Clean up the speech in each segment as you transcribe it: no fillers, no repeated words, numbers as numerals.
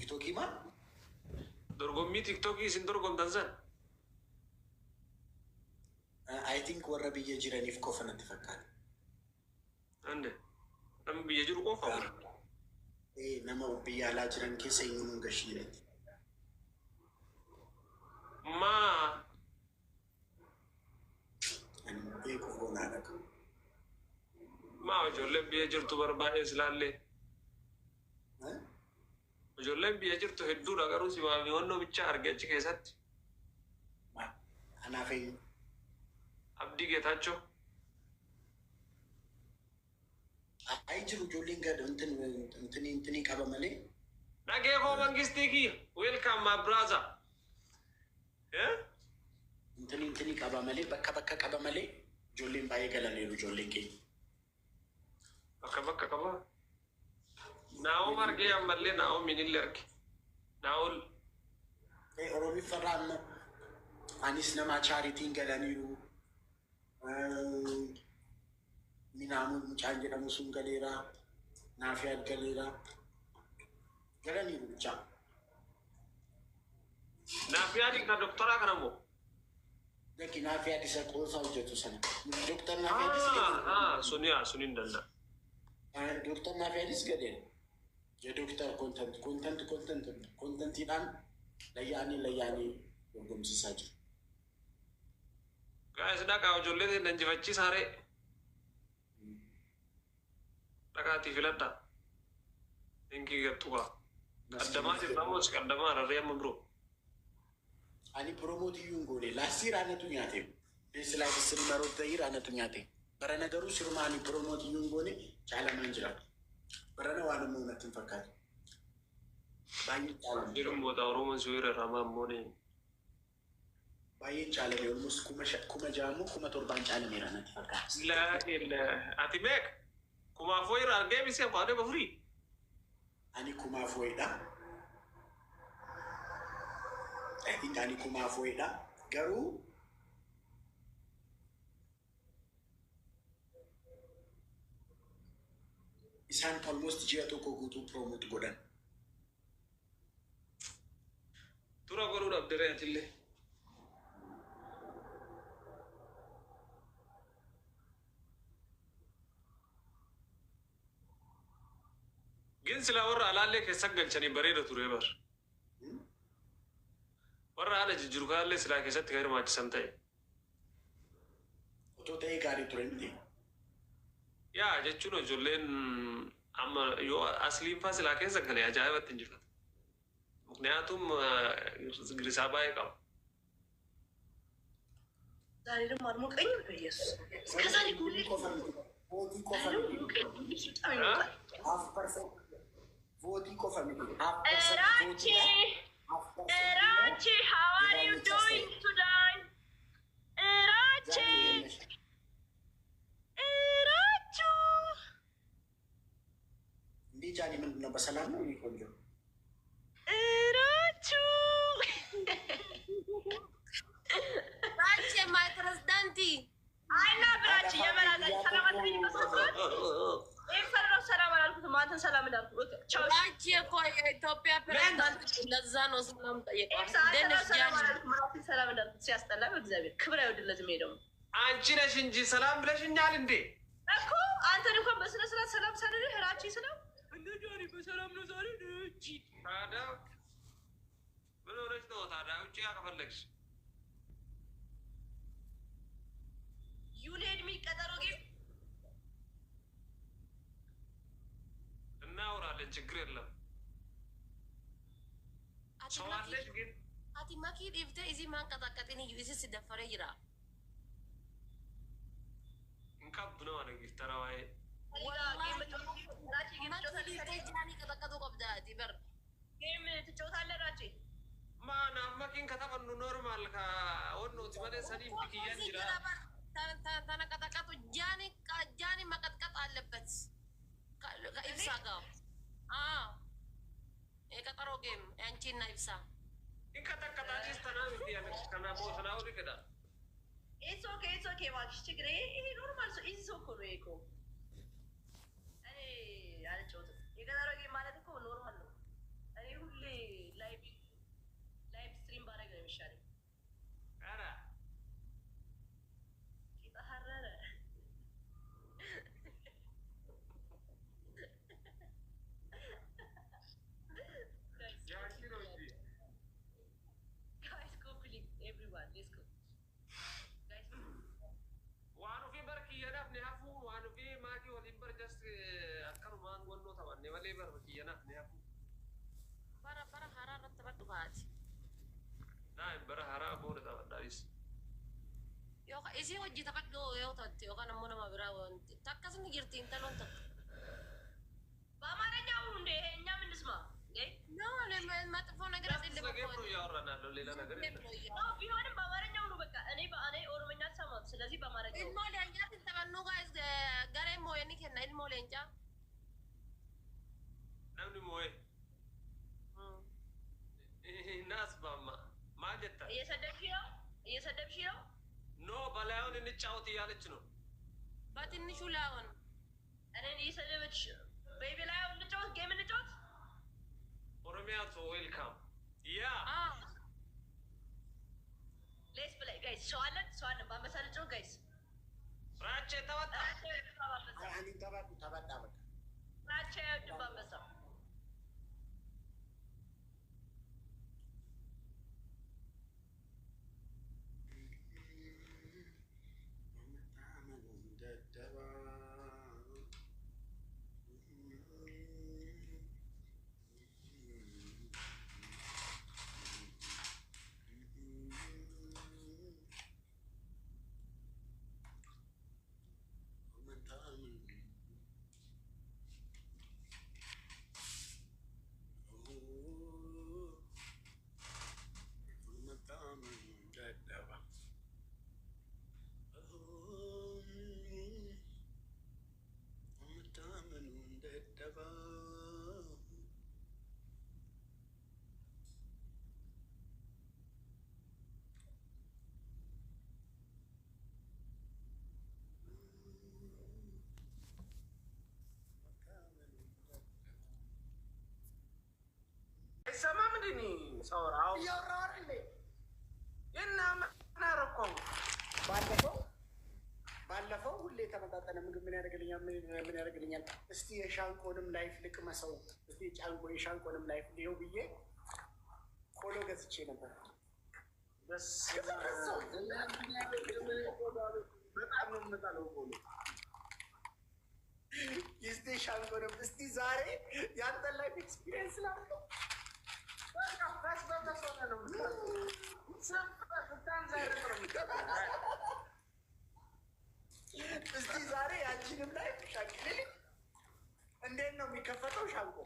ቲክቶኪ ማ ዶርጎሚ ቲክቶኪ ሲን ዶርጎም ተንሰን አይ ቲንክ ወረ ብዬ ጅረኒፍ ኮፈነት ፈካል አንዴ ነም ብዬ ጅሩ ቆፋ ነመ ብያ ላጅረን ኬሰኙን ገሽለት ማ ኮሮና ነክ ማ ጆለም ብዬ ጅርቱ በርባኤ ስላለ ጆለም ብዬ ጅርቱ ሄዱ ነገሩ ሲባሚ ወኖ ብቻ አርገች ከሰት አናፈኝ አብዲ ጌታቸው አይጅሩ ጆሊንጋ እንትን ቀበመሌ ናጌኮ መንግስቲኪ ዌልካም ማ ብራዛ እንትን ቀበመሌ በከ ቀበመሌ ጆሊን ባየ ገለሌሉ ጆሊንጌ በከ ቀባ ናው ማርጌ ያመሌ ናው ሚኒለርክ ናውል ኦሮሚ ፈራም አኒስ ነማ ቻሪቲን ገለኒሩ ሚናሙ ጫንጀ ደሙሱን ገሌራ ናፊያድ ገሌራ ገለኒሩ ብቻ ናፊያድ ከዶክተራ ከነሞ ለኪ ናፊያድ ሰቆሳ ወጀቱ ሰነ ዶክተር ናፊያድ ሱኒ እንደና ዶክተር ናፊያድ ገሌራ የዶክተር ኮንተንት ይላል ለያኔ ጎምሲሳጅ ጋይስ ዳቃ ጆሌ ነንጅፈቺ ሳሬ ዳቃቲ ፍለዳ እንኪ ገጡጋ ቀደማ ሲታሞስ ቀደማ ረሪያም ብሮ አኒ ፕሮሞት ይሁን ጎሌ ላሲር አነቱ ኛቴ በስላይ ስሪ መሮት ዘይር አነቱ ኛቴ በረነገሩ ሽርማኒ ፕሮሞት ይሁን ጎሌ ቻለማ እንጅራ በረነ ዋለም እውነትን ፈካል ባይ ቻለም ይሩም ወጣ ኦሮሞን ሲወረ ራማም ሆነ ባይ ቻለም የሙስ ኩመ ጃሙ ኩመ ቶርባን ቻለም ይራነት ፈካል ላ አቲሜክ ኩማ ፎይራ ገቢስ ያቋደ በፍሪ አኒ ኩማ ፎይዳ አኒ ኩማ ፎይዳ ገሩ ኢሳን ኦልሞስት ጂያቶ ኮጉቱ ፕሮሞት ጎዳን ቱራ ጎሩ አብደረ ያትለ ግን ስለወራ አላለ ከሰገልቸኒ በሬደ ቱሬ በር ወራ አለ ጅጅሩ ካለ ስላ ከሰት ከርማች ሰምታይ ኦቶቴ ጋሪ ቱሬንቲ ያ ጀቹ ነው ጆሌን አማ ዮ አስሊም ፋስላ ከሰከለ ያጃበት እንጅፈት ምክንያቱም ግሪሳ ባይቃው ዛሬ ደግሞ አልሞቀኝ በኢየሱስ ከዛሬ ጉሊ Rachi, how are you doing today? Rachi, Rachu. እንዴ ጃኒ ምንድን ነው? በሰላም ነው ይቆዩ Rachu. Rachi, my president. አይና ብራች የመላለ ሰላማት ይመስላል። ኤክሰራው ሰላም አላልኩት ማንተን ሰላም እንዳልኩት ቻው ራቺ እኮ የኢትዮጵያ ፕሬዝዳንት ለዛ ነው ሰላም ጠየቀው። ደንስ ጃኒ ማንተን ሰላም እንዳልኩት ሲያስጠላ በእግዚአብሔር ክብር አይወድለት ሄደው አንቺ ነሽ እንጂ ሰላም ብለሽኛል እንዴ እኮ አንተን እንኳን በስነ ስርዓት ሰላም ሳልልህ ራቺ ስለው እንዴ ጃኒ በሰላም ነው ዛሬ እቺ ታዲያ ምን ሆነሽ ነው ታዲያ ውጪ ያከፈለግሽ ዩሌድ ሚ ቀጠሮ ጌም እናወራለን ችግር የለም ሰዋለሽ ግን አቲ ማኪ ዲፍተ እዚ ማንቀጣቀጥኒ ዩሲ ሲደፈረ ይራ እንካብ ነው አለ ጊፍተራዋይ ጃኒ ቀጠቀጡ ቀብዳ ዲበር ጌም ትጫወታለህ ራቺ ማና ማኪን ከተፈኑ ኖርማል ከወኖ ሲመደ ሰኒ ቢኪያን ይራ ተነቀጠቀጡ ጃኒ መቀጥቀጥ አለበት ከኢብሳ ጋር የቀጠሮ ጌም አንቺና ኢብሳ እንቀጠቀጣችስ ተናም እንዲያለሽ ከና ቦታው ልከዳ ኢትስ ኦኬ እባክሽ ችግር ይሄ ኖርማል ሰው ኢዚ ሰው እኮ ነው እኮ እኔ አልጫወትም የቀጠሮ ጌም ማለት እኮ ኖርማል ነው እኔ ሁሌ malee barbaachiyyana bara haraa irratti badhu baati. Naa bara haraa booda taphadhaanis. Yookaan isii hojii taphadhu yoo taate yookaan ammoo nama biraa wanti akkasuma jirti intaloon tokko. በአማርኛ አሁን እንደ እኛ ምን እንስማ No, መጥፎ ነገር አይደለም እኮ ነው እያወራን ሌላ ነገር ቢሆንም በአማርኛ ሁኑ በቃ። እኔ ኦሮምኛ አልሰማም፣ ስለዚህ በአማርኛ ኢልሞ ለእኛ ትተቀኑ ጋይስ ገሬ ሞየኒ ከና ኢልሞ ለእንጃ namni moo'e naas baama maal jetta እየሰደብሽ ነው ኖ በላዩን እንጫወት እያለች ነው በትንሹ ላሆን እኔን እየሰደበች ቤቢ ላዩን እንጫወት ጌም እንጫወት ኦሮሚያ ሶ ዌልካም ያ ሌስ ፕሌይ ጋይስ ሰው አለን በአንበሳ ልጫወት ጋይስ ፍራቼ ተወጣ ተበጣ በቃ ፍራቼ አይወድም በአንበሳ sama ምንድን ሰውራው እያወራሁ አይደል እና ምን አደረኩኝ ባለፈው ሁሌ የተመጣጠነ ምግብ ምን ያደርግልኛል እስቲ የሻንቆንም ላይፍ ልቅመሰው እስቲ የሻንቆንም ላይፍ ሊው ብዬ ቆሎ ገዝቼ ነበር በጣም ነው የምጠላው ቆሎ እስቲ ሻንቆንም እስቲ ዛሬ ያንተን ላይፍ ኤክስፒሪየንስ ላምጣው እስቲ ዛሬ ያንቺንም ላይ ሻንቆ እንዴት ነው የሚከፈተው? ሻንቆ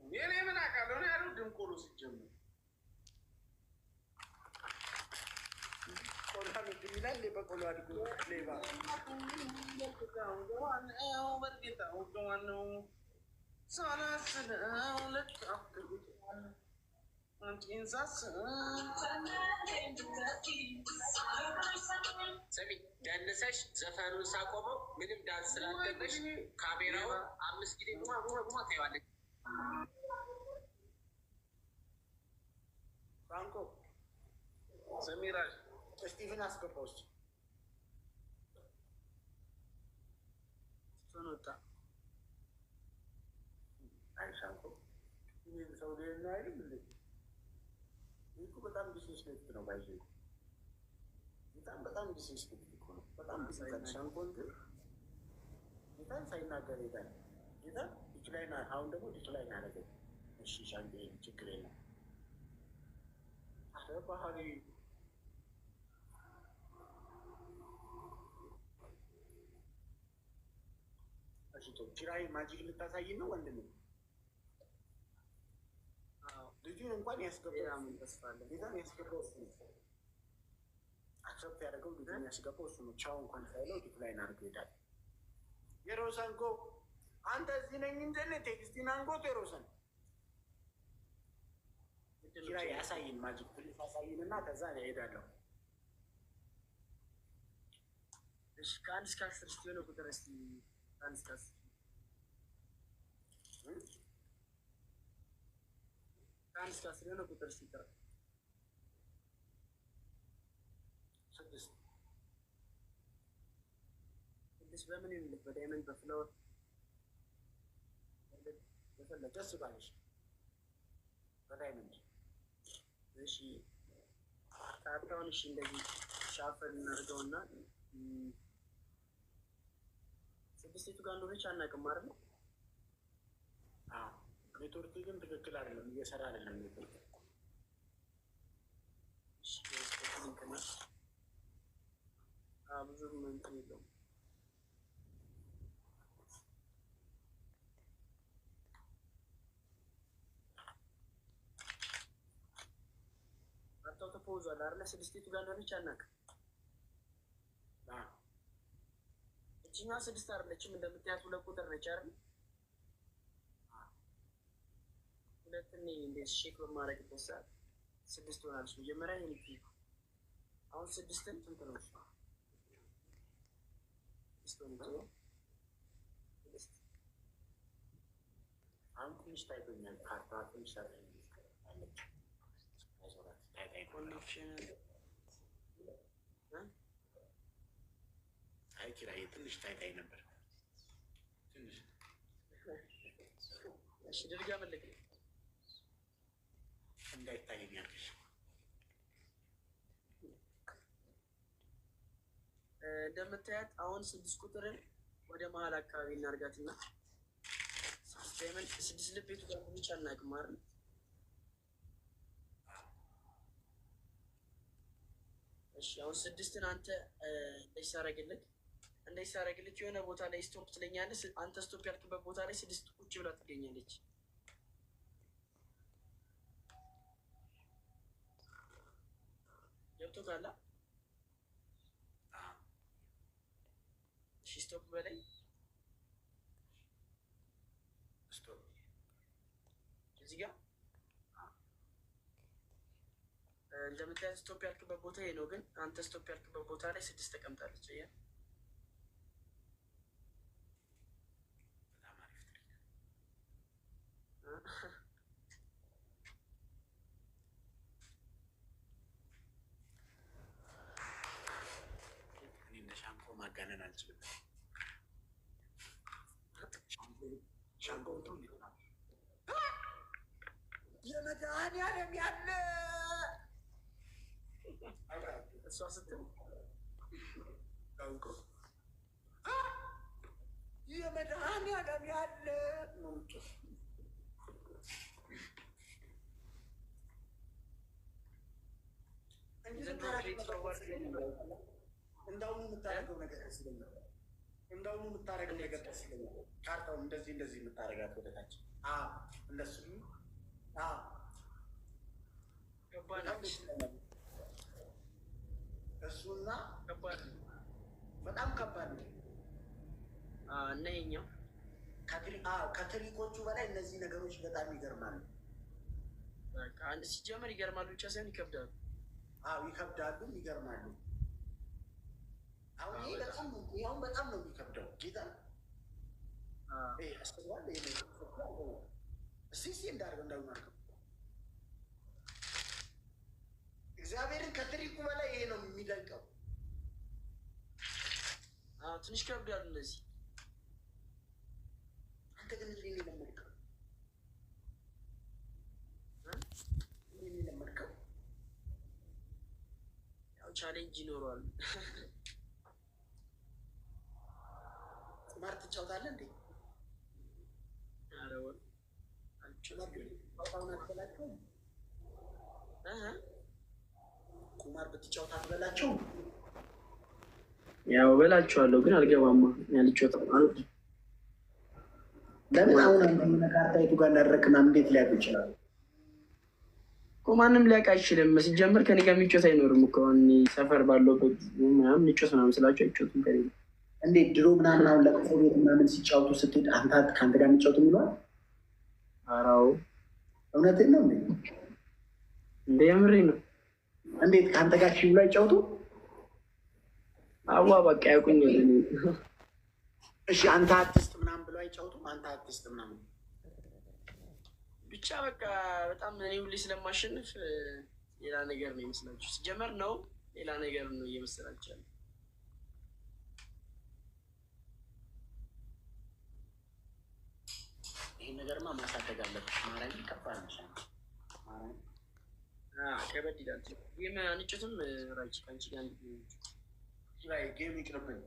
እኔ ምን አውቃለሁ? እኔ ያለው ድንቆሮ ሲጀምር ቆሎ ምንድን ይላል? በቆሎ አድጎ ሌባ ስሚ ደንሰሽ ዘፈኑን ሳቆመው ምንም ዳንስ ስላልገበሽ ካሜራውን 5 ጊዜ ቡማ ታይዋለች። ፍራንኮ ሰሚራሽ ስቲቭን አስገባው እስኪ ሶኖታ አይሻንኮ ይህ ሰው ሊሆን አይደል እንዴ? ይህ በጣም ዲስሪስፔክት ነው ባይዘ በጣም ዲስሪስፔክት እኮ ነው። በጣም ሻንቆን ግን ጌታን ሳይናገር ሄዳል። ጌታ ዲክላይን አሁን ደግሞ ዲክላይን አደረገ። እሺ ሻንቆ ችግር የለም አረ ባህሪ እሺ ኪራይ ማጂክ ልታሳይን ነው ወንድም? ልጁን እንኳን ያስገባው ጌታን ያስገባው እሱ ነው። አክሰፕት ያደረገው ልጁን ያስገባው እሱ ነው። ቻው እንኳን ሳይለው ዲክላይን አድርጎ ሄዳል። የሮሰን እኮ አንተ እዚህ ነኝ እንደነ ቴክስቲን አንጎት የሮሰን ኪራይ ያሳይን ማጂክ ትልፍ ያሳይን እና ከዛ እሄዳለሁ። እሺ ከአንድ እስከ 10 እስኪ የሆነ ቁጥር እስኪ ከአንድ እስከ 10 ከአንድ እስከ 10 የሆነ ቁጥር እስኪ ጥራ። 6 በምን ይሁን በዳይመንድ በፍላወር በፈለገ ደስ ባለሽ በዳይመንድ እሺ ካርታውን እሺ እንደዚህ ሻፈል እናድርገውና 6 ጋር እንደሆነች አናውቅም አይደል? ኔትወርክ ግን ትክክል አይደለም፣ እየሰራ አይደለም ኔትወርክ። ብዙ እንትን የለውም። አንተው ተፖዟል አይደለ? ስድስት ጋር እንደሆነች አናውቅም። እችኛዋ ስድስት አይደለችም፣ እንደምታያት ሁለት ቁጥር ነች አይደል? ሁለትን እንዴት ሼክ በማድረግበት ሰዓት ስድስት ሆናለች። መጀመሪያ ይሄን አሁን ስድስትን ስንት ነው? አሁን ትንሽ ታይቶኛል። ካርታ ትንሽ አይ ኪራይ ትንሽ ታይታይ ነበር። ትንሽ እሺ፣ ድርጋ መለክ እንዳይታየኝ ያልሽ እንደምታያት አሁን ስድስት ቁጥርን ወደ መሀል አካባቢ እናርጋትና ስድስት ልብ ቤቱ ጋር ብቻ አናውቅም አይደል? እሺ አሁን ስድስትን አንተ እንደዚህ ሳረግልህ የሆነ ቦታ ላይ ስቶፕ ትለኛለህ። አንተ ስቶፕ ያልክበት ቦታ ላይ ስድስት ቁጭ ብላ ትገኛለች። ገብቶሃል? እሺ ስቶፕ በላይ እዚህ ጋር እንደምታያት ስቶፕ ያልክበት ቦታ ይሄ ነው። ግን አንተ ስቶፕ ያልክበት ቦታ ላይ ስድስት ተቀምጣለች። ያ እኔ እንደ ሻምፖ ማጋነን አልችልም። ሻምፖ የመድኃኒዓለም ያለ እሷ ስትል የመድኃኒዓለም ያለ እንዳሁኑ የምታደርገው ነገር ደስ ይለኛል። እንዳሁኑ የምታደርገው ነገር ደስ ይለኛል። ካርታውን እንደዚህ የምታደርጋት ወደታች እንደሱ እሱና በጣም ከባድ ነው እና ይኸኛው ከትሪኮቹ በላይ እነዚህ ነገሮች በጣም ይገርማሉ። አንድ ሲጀመር ይገርማሉ ብቻ ሳይሆን ይከብዳሉ። ይከብዳሉ፣ ይገርማሉ። አሁን ይሄ በጣም ነው የሚከብደው። ጌታ አስባል እስኪ እንዳርገው እንዳይማርከው እግዚአብሔርን ከትሪኩ በላይ ይሄ ነው የሚደንቀው። ትንሽ ከብዳሉ እነዚህ። አንተ ግን እንዴት ነው ለመድከው? ያው ቻሌንጅ ይኖረዋል። ቁማር ትጫወታለህ እንዴ? ኧረ ወር ቁማር ብትጫወት አትበላቸው? ያው በላቸዋለሁ ግን አልገባማ ያልጮታል ማለት ነው። ለምን አሁን አንተ ካርታይቱ ጋር እንዳደረክና እንዴት ሊያውቁ ይችላሉ? ማንም ሊያውቅ አይችልም። ሲጀምር ከኔ ጋር የሚጮት አይኖርም እኮ ሰፈር ባለበት ምናምን ንጮት ምናምን ስላቸው አይጮትም ከኔ ጋር። እንዴት ድሮ ምናምን አሁን ለቅሶ ቤት ምናምን ሲጫወቱ ስትሄድ ከአንተ ጋር የሚጫወቱ የሚለዋል? አራው እውነትን ነው እንደ የምሬ ነው። እንዴት ከአንተ ጋር ሺ ብሎ አይጫወቱ? አዋ በቃ ያውቁኝ። እሺ አንተ አርቲስት ምናምን ብሎ አይጫወቱም? አንተ አርቲስት ምናምን ብቻ በቃ በጣም እኔ ሁሌ ስለማሸንፍ ሌላ ነገር ነው ይመስላችሁ። ሲጀመር ነው ሌላ ነገር ነው እየመሰላችሁ። ይህን ነገርማ ማሳደግ አለብሽ። ማራኝ ከባድ ነሽ። ከበድ ይላል። ጌም አንጭትም ራጅ ከአንቺ ጋር ጌም ይቅርብኝ።